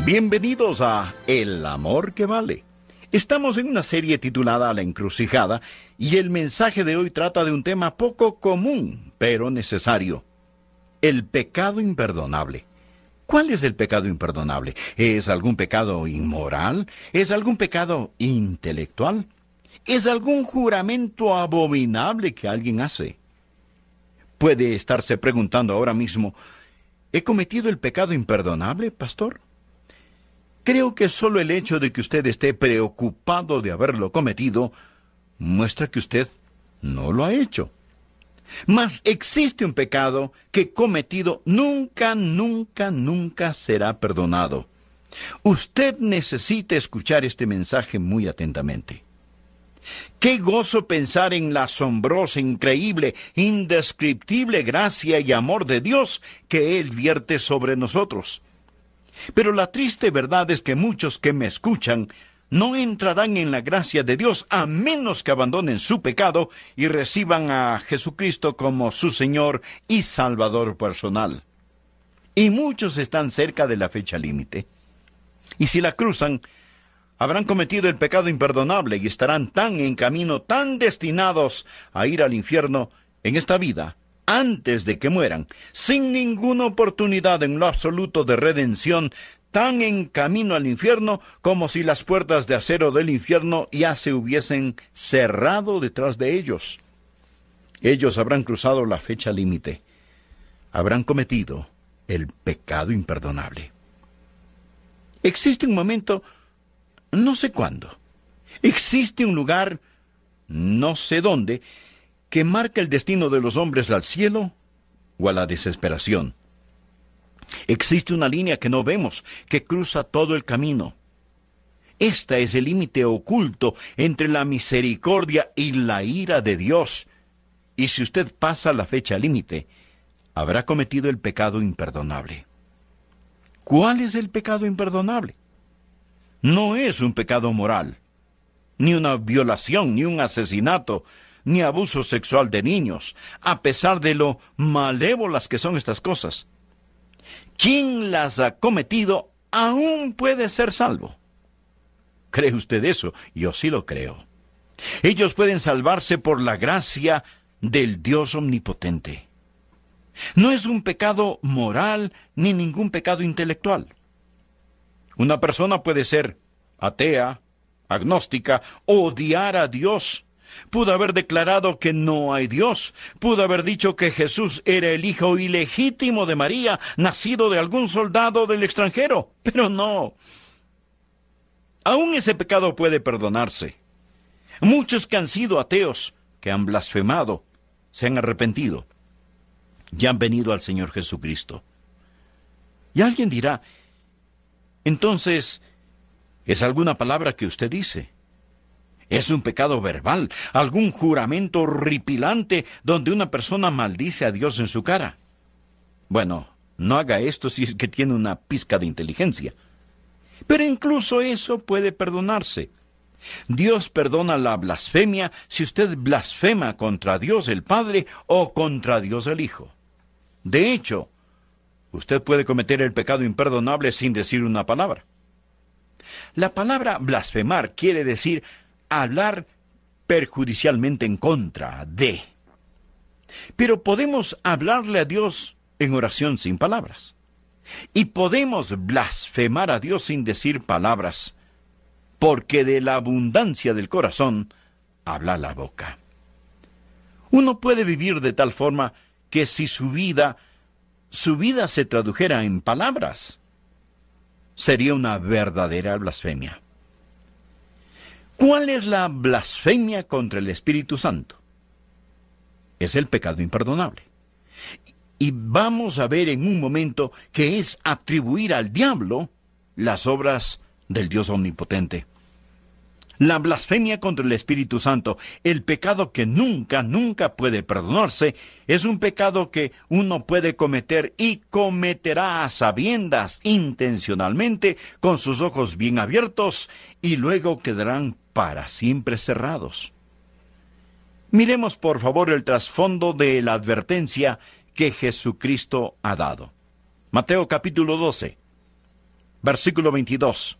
Bienvenidos a El Amor que Vale. Estamos en una serie titulada La Encrucijada y el mensaje de hoy trata de un tema poco común, pero necesario. El pecado imperdonable. ¿Cuál es el pecado imperdonable? ¿Es algún pecado inmoral? ¿Es algún pecado intelectual? ¿Es algún juramento abominable que alguien hace? Puede estarse preguntando ahora mismo, ¿he cometido el pecado imperdonable, pastor? Creo que solo el hecho de que usted esté preocupado de haberlo cometido muestra que usted no lo ha hecho. Mas existe un pecado que cometido nunca será perdonado. Usted necesita escuchar este mensaje muy atentamente. Qué gozo pensar en la asombrosa, increíble, indescriptible gracia y amor de Dios que Él vierte sobre nosotros. Pero la triste verdad es que muchos que me escuchan no entrarán en la gracia de Dios a menos que abandonen su pecado y reciban a Jesucristo como su Señor y Salvador personal. Y muchos están cerca de la fecha límite. Y si la cruzan, habrán cometido el pecado imperdonable y estarán tan en camino, tan destinados a ir al infierno en esta vida, antes de que mueran, sin ninguna oportunidad en lo absoluto de redención, tan en camino al infierno como si las puertas de acero del infierno ya se hubiesen cerrado detrás de ellos. Ellos habrán cruzado la fecha límite, habrán cometido el pecado imperdonable. Existe un momento, no sé cuándo, existe un lugar, no sé dónde, que marca el destino de los hombres al cielo o a la desesperación. Existe una línea que no vemos, que cruza todo el camino. Esta es el límite oculto entre la misericordia y la ira de Dios. Y si usted pasa la fecha límite, habrá cometido el pecado imperdonable. ¿Cuál es el pecado imperdonable? No es un pecado moral, ni una violación, ni un asesinato, ni abuso sexual de niños, a pesar de lo malévolas que son estas cosas. Quien las ha cometido aún puede ser salvo. ¿Cree usted eso? Yo sí lo creo. Ellos pueden salvarse por la gracia del Dios omnipotente. No es un pecado moral ni ningún pecado intelectual. Una persona puede ser atea, agnóstica, odiar a Dios. Pudo haber declarado que no hay Dios. Pudo haber dicho que Jesús era el hijo ilegítimo de María, nacido de algún soldado del extranjero. Pero no. Aún ese pecado puede perdonarse. Muchos que han sido ateos, que han blasfemado, se han arrepentido y han venido al Señor Jesucristo. Y alguien dirá, entonces, ¿es alguna palabra que usted dice? ¿Es un pecado verbal, algún juramento horripilante donde una persona maldice a Dios en su cara? Bueno, no haga esto si es que tiene una pizca de inteligencia. Pero incluso eso puede perdonarse. Dios perdona la blasfemia si usted blasfema contra Dios el Padre o contra Dios el Hijo. De hecho, usted puede cometer el pecado imperdonable sin decir una palabra. La palabra blasfemar quiere decir hablar perjudicialmente en contra de. Pero podemos hablarle a Dios en oración sin palabras. Y podemos blasfemar a Dios sin decir palabras, porque de la abundancia del corazón habla la boca. Uno puede vivir de tal forma que si su vida se tradujera en palabras, sería una verdadera blasfemia. ¿Cuál es la blasfemia contra el Espíritu Santo? Es el pecado imperdonable. Y vamos a ver en un momento que es atribuir al diablo las obras del Dios omnipotente. La blasfemia contra el Espíritu Santo, el pecado que nunca puede perdonarse, es un pecado que uno puede cometer y cometerá a sabiendas, intencionalmente, con sus ojos bien abiertos, y luego quedarán para siempre cerrados. Miremos por favor el trasfondo de la advertencia que Jesucristo ha dado. Mateo capítulo 12. Versículo 22.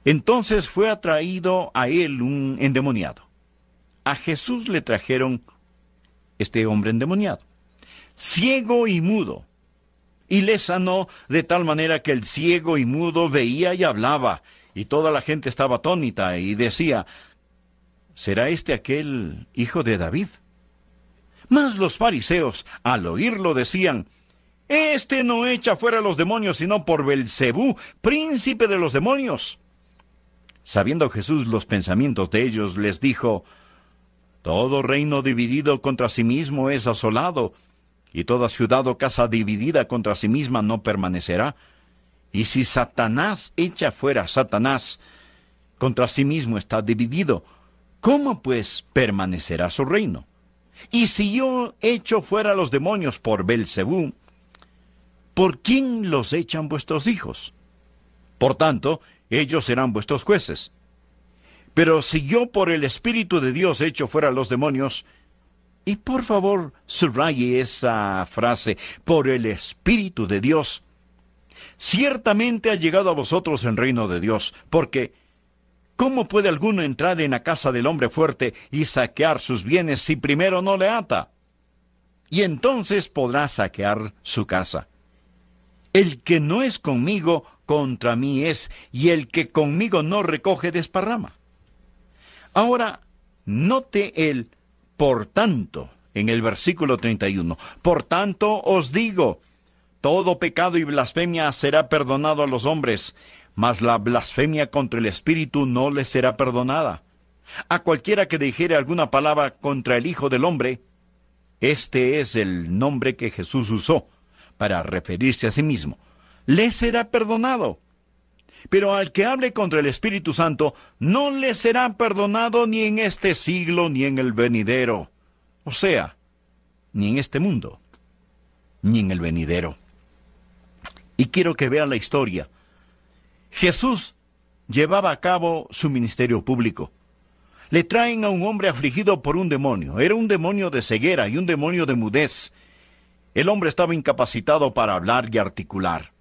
Entonces fue atraído a él un endemoniado. A Jesús le trajeron este hombre endemoniado, ciego y mudo, y le sanó de tal manera que el ciego y mudo veía y hablaba, y toda la gente estaba atónita y decía, ¿será este aquel hijo de David? Mas los fariseos, al oírlo, decían, este no echa fuera los demonios, sino por Belcebú, príncipe de los demonios. Sabiendo Jesús los pensamientos de ellos, les dijo, todo reino dividido contra sí mismo es asolado, y toda ciudad o casa dividida contra sí misma no permanecerá. Y si Satanás echa fuera a Satanás, contra sí mismo está dividido, ¿cómo pues permanecerá su reino? Y si yo echo fuera los demonios por Belcebú, ¿por quién los echan vuestros hijos? Por tanto, ellos serán vuestros jueces. Pero si yo por el Espíritu de Dios echo fuera los demonios, y por favor subraye esa frase, por el Espíritu de Dios, ciertamente ha llegado a vosotros el reino de Dios, porque ¿cómo puede alguno entrar en la casa del hombre fuerte y saquear sus bienes si primero no le ata? Y entonces podrá saquear su casa. El que no es conmigo, contra mí es, y el que conmigo no recoge, desparrama. Ahora, note el por tanto en el versículo 31. Por tanto os digo, todo pecado y blasfemia será perdonado a los hombres, mas la blasfemia contra el Espíritu no les será perdonada. A cualquiera que dijere alguna palabra contra el Hijo del Hombre, este es el nombre que Jesús usó para referirse a sí mismo, le será perdonado. Pero al que hable contra el Espíritu Santo, no le será perdonado ni en este siglo ni en el venidero. O sea, ni en este mundo, ni en el venidero. Y quiero que vean la historia. Jesús llevaba a cabo su ministerio público. Le traen a un hombre afligido por un demonio. Era un demonio de ceguera y un demonio de mudez. El hombre estaba incapacitado para hablar y articular.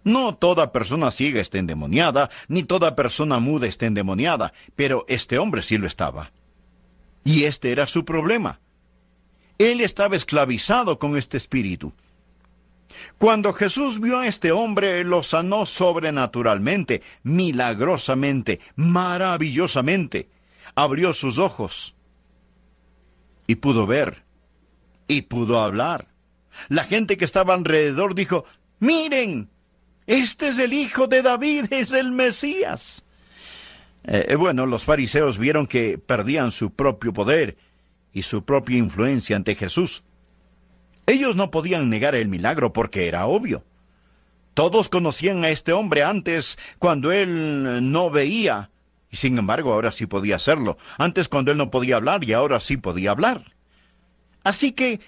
No toda persona ciega está endemoniada, ni toda persona muda está endemoniada, pero este hombre sí lo estaba. Y este era su problema. Él estaba esclavizado con este espíritu. Cuando Jesús vio a este hombre, lo sanó sobrenaturalmente, milagrosamente, maravillosamente. Abrió sus ojos y pudo ver, y pudo hablar. La gente que estaba alrededor dijo, ¡miren! Este es el Hijo de David, es el Mesías. Bueno, los fariseos vieron que perdían su propio poder y su propia influencia ante Jesús. Ellos no podían negar el milagro porque era obvio. Todos conocían a este hombre antes cuando él no veía, y sin embargo ahora sí podía hacerlo. Antes cuando él no podía hablar y ahora sí podía hablar. Así que,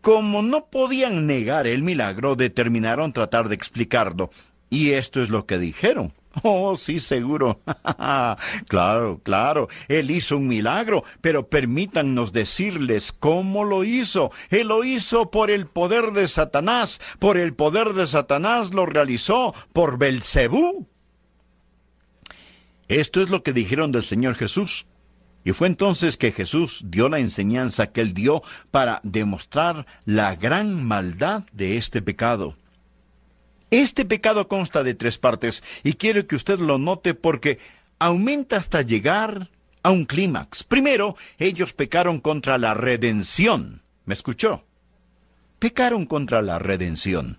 como no podían negar el milagro, determinaron tratar de explicarlo. Y esto es lo que dijeron. Oh, sí, seguro. Claro, él hizo un milagro, pero permítannos decirles cómo lo hizo. Él lo hizo por el poder de Satanás. Por el poder de Satanás lo realizó, por Belcebú. Esto es lo que dijeron del Señor Jesús. Y fue entonces que Jesús dio la enseñanza que él dio para demostrar la gran maldad de este pecado. Este pecado consta de 3 partes, y quiero que usted lo note porque aumenta hasta llegar a un clímax. Primero, ellos pecaron contra la redención. ¿Me escuchó? Pecaron contra la redención.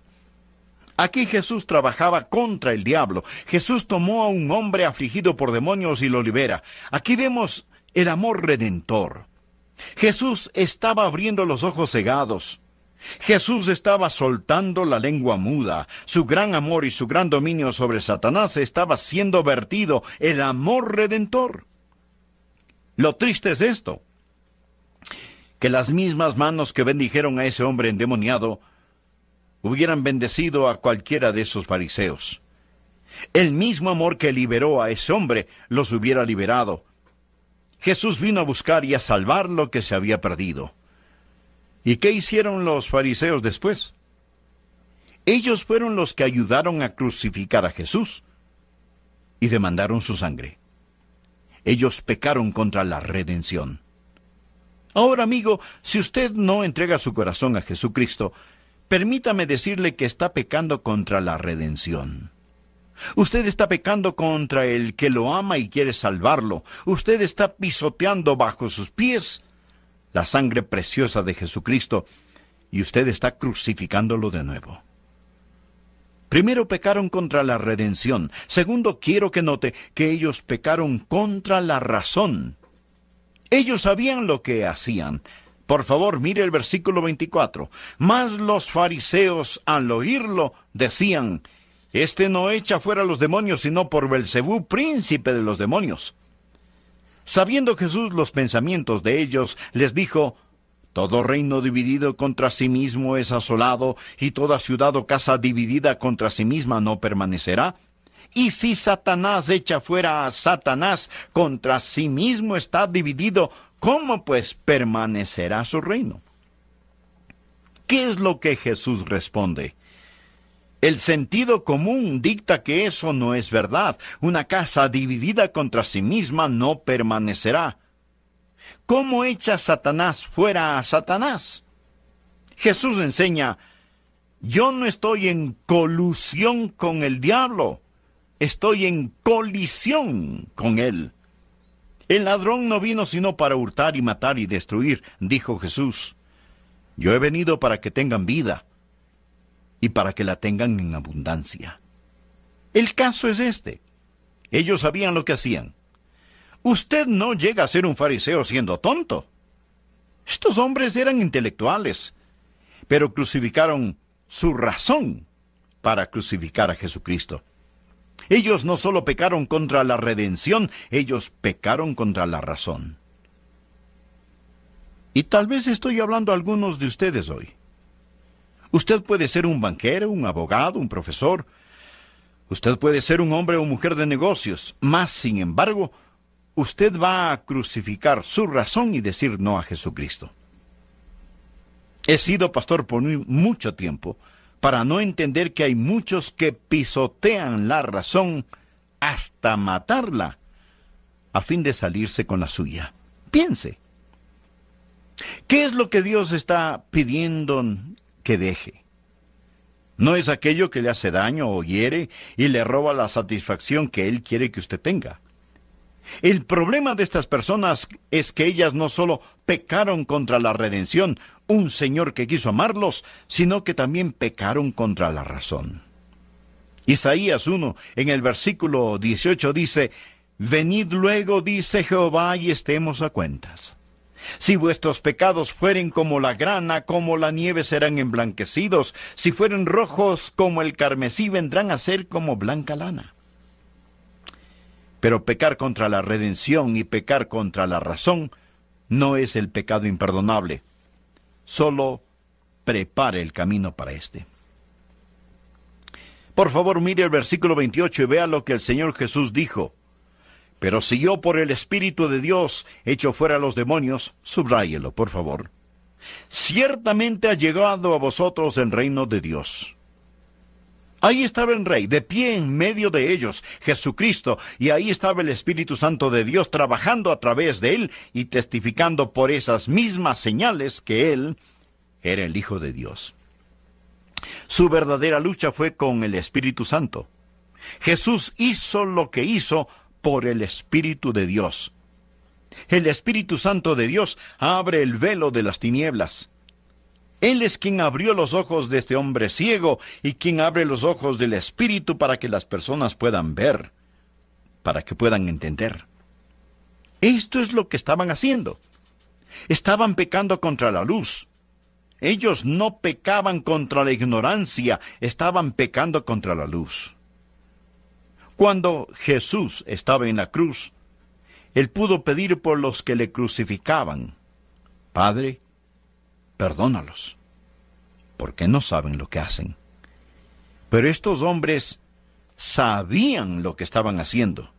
Aquí Jesús trabajaba contra el diablo. Jesús tomó a un hombre afligido por demonios y lo libera. Aquí vemos el amor redentor. Jesús estaba abriendo los ojos cegados. Jesús estaba soltando la lengua muda. Su gran amor y su gran dominio sobre Satanás estaba siendo vertido. El amor redentor. Lo triste es esto, que las mismas manos que bendijeron a ese hombre endemoniado hubieran bendecido a cualquiera de esos fariseos. El mismo amor que liberó a ese hombre los hubiera liberado. Jesús vino a buscar y a salvar lo que se había perdido. ¿Y qué hicieron los fariseos después? Ellos fueron los que ayudaron a crucificar a Jesús y demandaron su sangre. Ellos pecaron contra la redención. Ahora, amigo, si usted no entrega su corazón a Jesucristo, permítame decirle que está pecando contra la redención. Usted está pecando contra el que lo ama y quiere salvarlo. Usted está pisoteando bajo sus pies la sangre preciosa de Jesucristo y usted está crucificándolo de nuevo. Primero, pecaron contra la redención. Segundo, quiero que note que ellos pecaron contra la razón. Ellos sabían lo que hacían. Por favor, mire el versículo 24. Mas los fariseos, al oírlo, decían: Este no echa fuera los demonios, sino por Belcebú, príncipe de los demonios. Sabiendo Jesús los pensamientos de ellos, les dijo: Todo reino dividido contra sí mismo es asolado, y toda ciudad o casa dividida contra sí misma no permanecerá. Y si Satanás echa fuera a Satanás, contra sí mismo está dividido, ¿cómo pues permanecerá su reino? ¿Qué es lo que Jesús responde? El sentido común dicta que eso no es verdad. Una casa dividida contra sí misma no permanecerá. ¿Cómo echa Satanás fuera a Satanás? Jesús enseña: Yo no estoy en colusión con el diablo, estoy en colisión con él. El ladrón no vino sino para hurtar y matar y destruir, dijo Jesús. Yo he venido para que tengan vida y para que la tengan en abundancia. El caso es este. Ellos sabían lo que hacían. Usted no llega a ser un fariseo siendo tonto. Estos hombres eran intelectuales, pero crucificaron su razón para crucificar a Jesucristo. Ellos no solo pecaron contra la redención, ellos pecaron contra la razón. Y tal vez estoy hablando a algunos de ustedes hoy. Usted puede ser un banquero, un abogado, un profesor. Usted puede ser un hombre o mujer de negocios. Mas, sin embargo, usted va a crucificar su razón y decir no a Jesucristo. He sido pastor por mucho tiempo para no entender que hay muchos que pisotean la razón hasta matarla a fin de salirse con la suya. Piense. ¿Qué es lo que Dios está pidiendo que deje? No es aquello que le hace daño o hiere y le roba la satisfacción que Él quiere que usted tenga. El problema de estas personas es que ellas no solo pecaron contra la redención, un Señor que quiso amarlos, sino que también pecaron contra la razón. Isaías 1, en el versículo 18 dice: Venid luego, dice Jehová, y estemos a cuentas. Si vuestros pecados fueren como la grana, como la nieve serán emblanquecidos. Si fueren rojos como el carmesí, vendrán a ser como blanca lana. Pero pecar contra la redención y pecar contra la razón no es el pecado imperdonable. Solo prepare el camino para este. Por favor, mire el versículo 28 y vea lo que el Señor Jesús dijo. Pero si yo por el Espíritu de Dios echo fuera a los demonios, subráyelo, por favor. Ciertamente ha llegado a vosotros el reino de Dios. Ahí estaba el Rey, de pie en medio de ellos, Jesucristo, y ahí estaba el Espíritu Santo de Dios trabajando a través de Él y testificando por esas mismas señales que Él era el Hijo de Dios. Su verdadera lucha fue con el Espíritu Santo. Jesús hizo lo que hizo por el Espíritu de Dios. El Espíritu Santo de Dios abre el velo de las tinieblas. Él es quien abrió los ojos de este hombre ciego y quien abre los ojos del Espíritu para que las personas puedan ver, para que puedan entender. Esto es lo que estaban haciendo. Estaban pecando contra la luz. Ellos no pecaban contra la ignorancia, estaban pecando contra la luz. Cuando Jesús estaba en la cruz, Él pudo pedir por los que le crucificaban: Padre, perdónalos, porque no saben lo que hacen. Pero estos hombres sabían lo que estaban haciendo.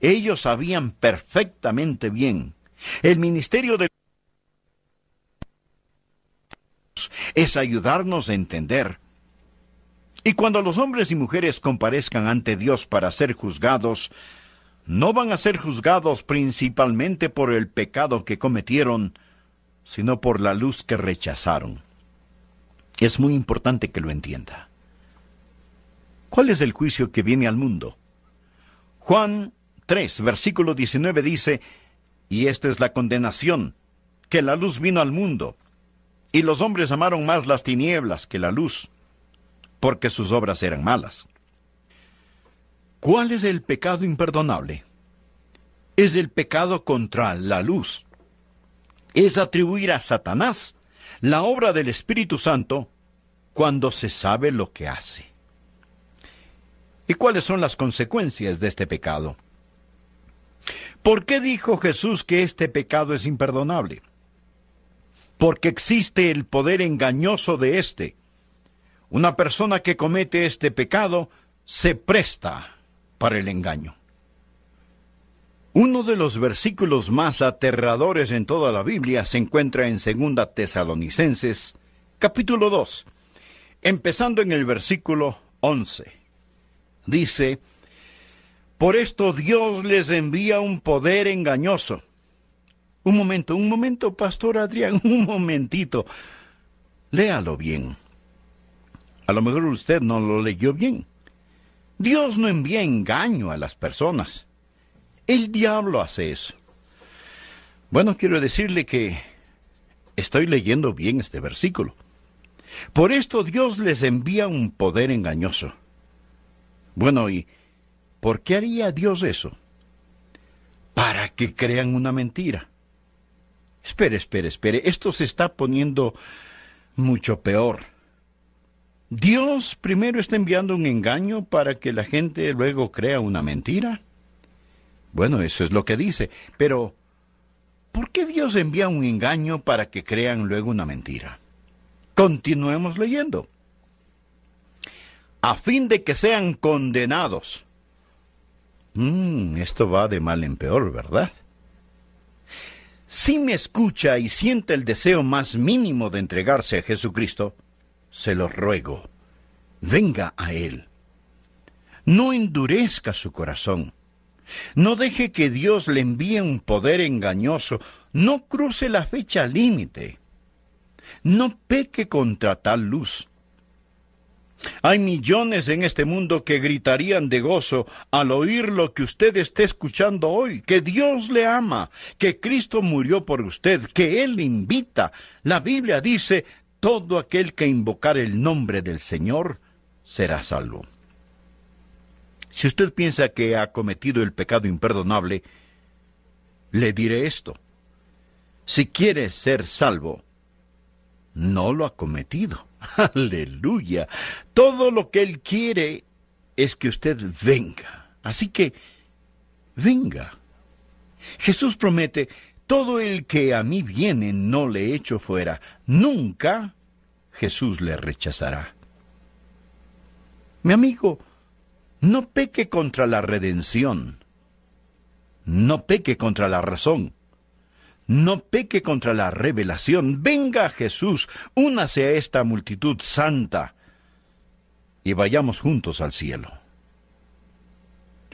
Ellos sabían perfectamente bien. El ministerio de Dios es ayudarnos a entender Y cuando los hombres y mujeres comparezcan ante Dios para ser juzgados, no van a ser juzgados principalmente por el pecado que cometieron, sino por la luz que rechazaron. Es muy importante que lo entienda. ¿Cuál es el juicio que viene al mundo? Juan 3, versículo 19 dice, y esta es la condenación, que la luz vino al mundo, y los hombres amaron más las tinieblas que la luz, porque sus obras eran malas. ¿Cuál es el pecado imperdonable? Es el pecado contra la luz. Es atribuir a Satanás la obra del Espíritu Santo cuando se sabe lo que hace. ¿Y cuáles son las consecuencias de este pecado? ¿Por qué dijo Jesús que este pecado es imperdonable? Porque existe el poder engañoso de éste. Una persona que comete este pecado se presta para el engaño. Uno de los versículos más aterradores en toda la Biblia se encuentra en 2 Tesalonicenses, capítulo 2, empezando en el versículo 11. Dice, por esto Dios les envía un poder engañoso. Un momento, Pastor Adrián, un momentito. Léalo bien. A lo mejor usted no lo leyó bien. Dios no envía engaño a las personas. El diablo hace eso. Bueno, quiero decirle que estoy leyendo bien este versículo. Por esto Dios les envía un poder engañoso. Bueno, ¿y por qué haría Dios eso? Para que crean una mentira. Espere. Esto se está poniendo mucho peor. ¿Dios primero está enviando un engaño para que la gente luego crea una mentira? Bueno, eso es lo que dice. Pero, ¿por qué Dios envía un engaño para que crean luego una mentira? Continuemos leyendo. A fin de que sean condenados. Esto va de mal en peor, ¿verdad? Si me escucha y siente el deseo más mínimo de entregarse a Jesucristo, se lo ruego, venga a Él. No endurezca su corazón. No deje que Dios le envíe un poder engañoso. No cruce la fecha límite. No peque contra tal luz. Hay millones en este mundo que gritarían de gozo al oír lo que usted esté escuchando hoy, que Dios le ama, que Cristo murió por usted, que Él le invita. La Biblia dice, todo aquel que invocar el nombre del Señor será salvo. Si usted piensa que ha cometido el pecado imperdonable, le diré esto. Si quiere ser salvo, no lo ha cometido. ¡Aleluya! Todo lo que Él quiere es que usted venga. Así que, venga. Jesús promete, todo el que a mí viene no le echo fuera. Nunca Jesús le rechazará. Mi amigo, no peque contra la redención. No peque contra la razón. No peque contra la revelación. Venga a Jesús, únase a esta multitud santa y vayamos juntos al cielo.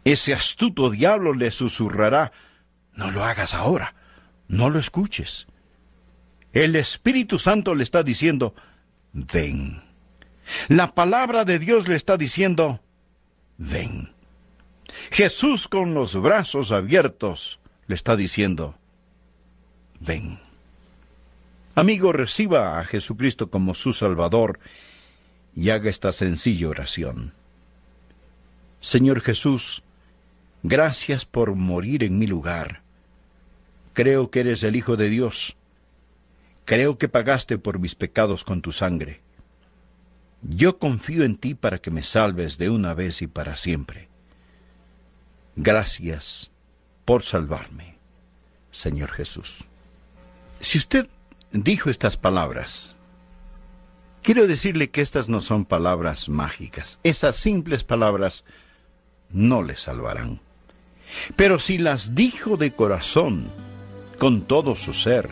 Ese astuto diablo le susurrará, no lo hagas ahora, no lo escuches. El Espíritu Santo le está diciendo, ven. La palabra de Dios le está diciendo, ven. Jesús con los brazos abiertos le está diciendo, ven. Amigo, reciba a Jesucristo como su Salvador y haga esta sencilla oración. Señor Jesús, gracias por morir en mi lugar. Creo que eres el Hijo de Dios. Creo que pagaste por mis pecados con tu sangre. Yo confío en ti para que me salves de una vez y para siempre. Gracias por salvarme, Señor Jesús. Si usted dijo estas palabras, quiero decirle que estas no son palabras mágicas. Esas simples palabras no le salvarán. Pero si las dijo de corazón, con todo su ser,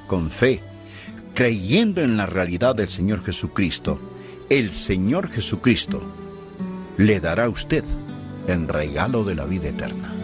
con fe, creyendo en la realidad del Señor Jesucristo, el Señor Jesucristo le dará a usted en regalo de la vida eterna.